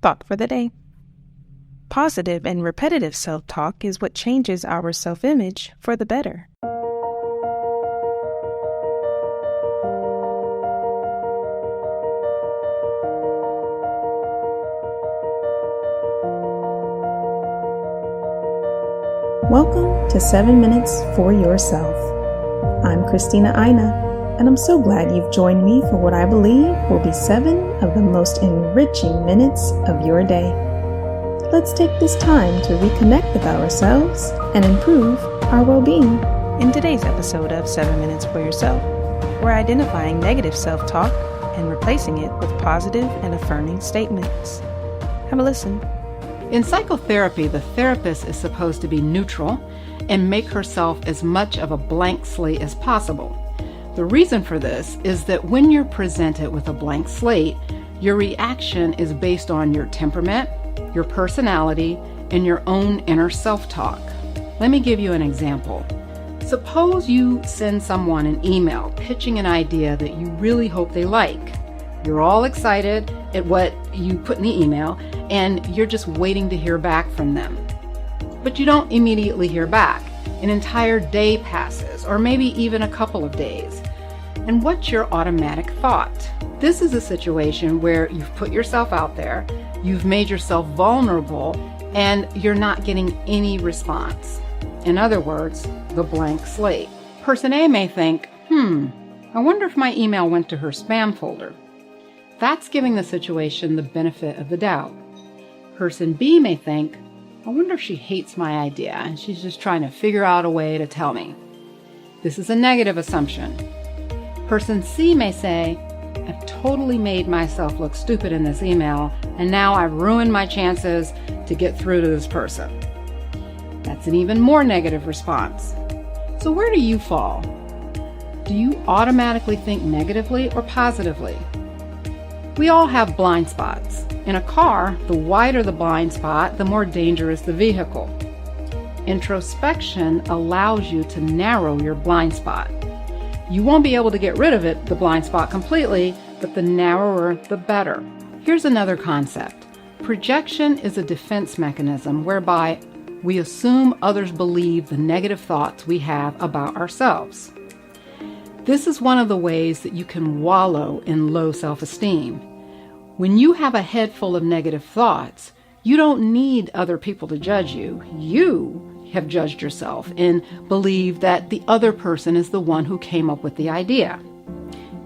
Thought for the day. Positive and repetitive self-talk is what changes our self-image for the better. Welcome to 7 Minutes for Yourself. I'm Christina Aina, and I'm so glad you've joined me for what I believe will be 7 of the most enriching minutes of your day. Let's take this time to reconnect with ourselves and improve our well-being. In today's episode of 7 Minutes for Yourself, we're identifying negative self-talk and replacing it with positive and affirming statements. Have a listen. In psychotherapy, the therapist is supposed to be neutral and make herself as much of a blank slate as possible. The reason for this is that when you're presented with a blank slate, your reaction is based on your temperament, your personality, and your own inner self-talk. Let me give you an example. Suppose you send someone an email pitching an idea that you really hope they like. You're all excited at what you put in the email, and you're just waiting to hear back from them. But you don't immediately hear back. An entire day passes, or maybe even a couple of days. And what's your automatic thought? This is a situation where you've put yourself out there, you've made yourself vulnerable, and you're not getting any response. In other words, the blank slate. Person A may think, I wonder if my email went to her spam folder. That's giving the situation the benefit of the doubt. Person B may think, I wonder if she hates my idea and she's just trying to figure out a way to tell me. This is a negative assumption. Person C may say, I've totally made myself look stupid in this email, and now I've ruined my chances to get through to this person. That's an even more negative response. So where do you fall? Do you automatically think negatively or positively? We all have blind spots. In a car, the wider the blind spot, the more dangerous the vehicle. Introspection allows you to narrow your blind spot. You won't be able to get rid of it, the blind spot, completely, but the narrower, the better. Here's another concept. Projection is a defense mechanism whereby we assume others believe the negative thoughts we have about ourselves. This is one of the ways that you can wallow in low self-esteem. When you have a head full of negative thoughts, you don't need other people to judge you. You have judged yourself and believe that the other person is the one who came up with the idea.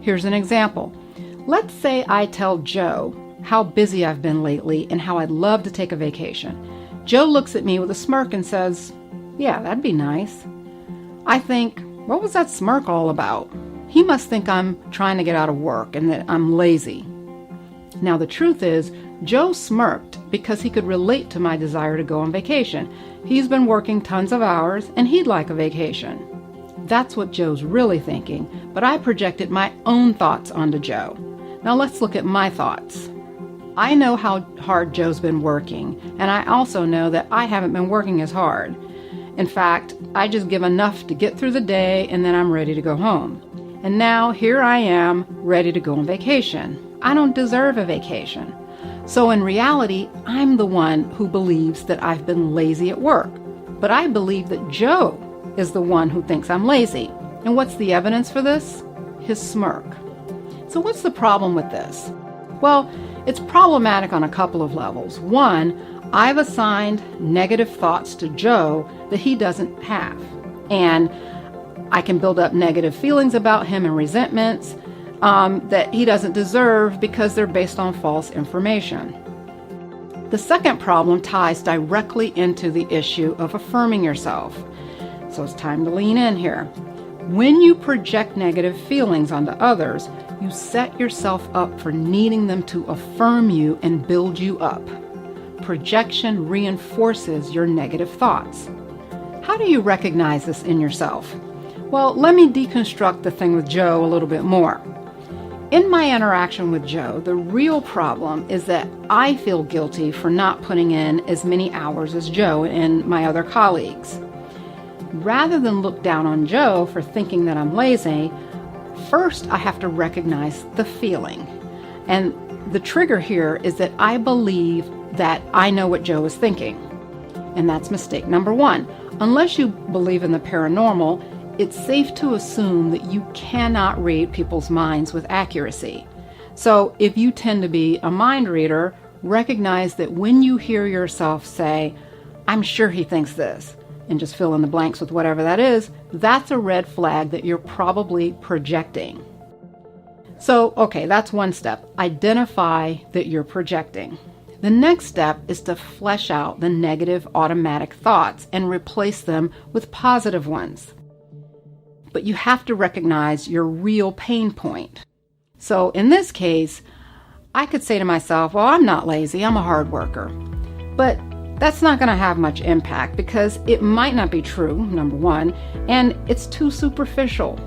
Here's an example. Let's say I tell Joe how busy I've been lately and how I'd love to take a vacation. Joe looks at me with a smirk and says, yeah, that'd be nice. I think, what was that smirk all about? He must think I'm trying to get out of work and that I'm lazy. Now the truth is, Joe smirked because he could relate to my desire to go on vacation. He's been working tons of hours and he'd like a vacation. That's what Joe's really thinking, but I projected my own thoughts onto Joe. Now let's look at my thoughts. I know how hard Joe's been working, and I also know that I haven't been working as hard. In fact, I just give enough to get through the day and then I'm ready to go home. And now here I am, ready to go on vacation. I don't deserve a vacation. So in reality, I'm the one who believes that I've been lazy at work. But I believe that Joe is the one who thinks I'm lazy. And what's the evidence for this? His smirk. So what's the problem with this? Well, it's problematic on a couple of levels. One, I've assigned negative thoughts to Joe that he doesn't have. And I can build up negative feelings about him and resentments that he doesn't deserve because they're based on false information. The second problem ties directly into the issue of affirming yourself. So it's time to lean in here. When you project negative feelings onto others, you set yourself up for needing them to affirm you and build you up. Projection reinforces your negative thoughts. How do you recognize this in yourself? Well, let me deconstruct the thing with Joe a little bit more. In my interaction with Joe, the real problem is that I feel guilty for not putting in as many hours as Joe and my other colleagues. Rather than look down on Joe for thinking that I'm lazy, first I have to recognize the feeling. And the trigger here is that I believe that I know what Joe is thinking. And that's mistake number one. Unless you believe in the paranormal, it's safe to assume that you cannot read people's minds with accuracy. So if you tend to be a mind reader, recognize that when you hear yourself say, "I'm sure he thinks this," and just fill in the blanks with whatever that is, that's a red flag that you're probably projecting. So, okay, that's one step. Identify that you're projecting. The next step is to flesh out the negative automatic thoughts and replace them with positive ones. But you have to recognize your real pain point. So in this case, I could say to myself, well, I'm not lazy, I'm a hard worker. But that's not going to have much impact because it might not be true, number one, and it's too superficial.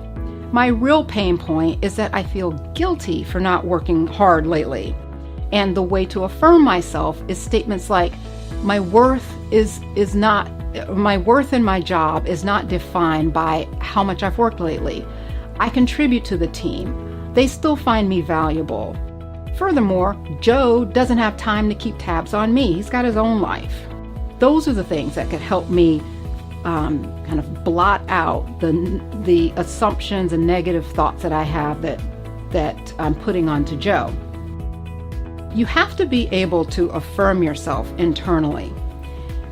My real pain point is that I feel guilty for not working hard lately. And the way to affirm myself is statements like, my worth in my job is not defined by how much I've worked lately. I contribute to the team. They still find me valuable. Furthermore, Joe doesn't have time to keep tabs on me. He's got his own life. Those are the things that could help me kind of blot out the assumptions and negative thoughts that I have that I'm putting onto Joe. You have to be able to affirm yourself internally.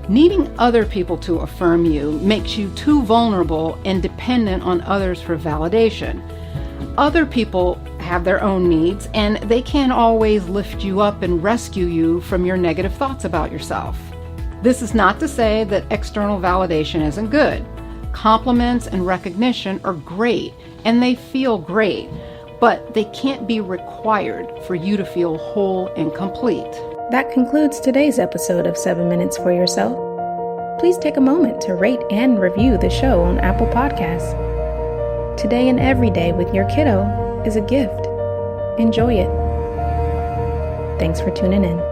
Needing other people to affirm you makes you too vulnerable and dependent on others for validation. Other people have their own needs, and they can't always lift you up and rescue you from your negative thoughts about yourself. This is not to say that external validation isn't good. Compliments and recognition are great, and they feel great, but they can't be required for you to feel whole and complete. That concludes today's episode of 7 Minutes for Yourself. Please take a moment to rate and review the show on Apple Podcasts. Today and every day with your kiddo is a gift. Enjoy it. Thanks for tuning in.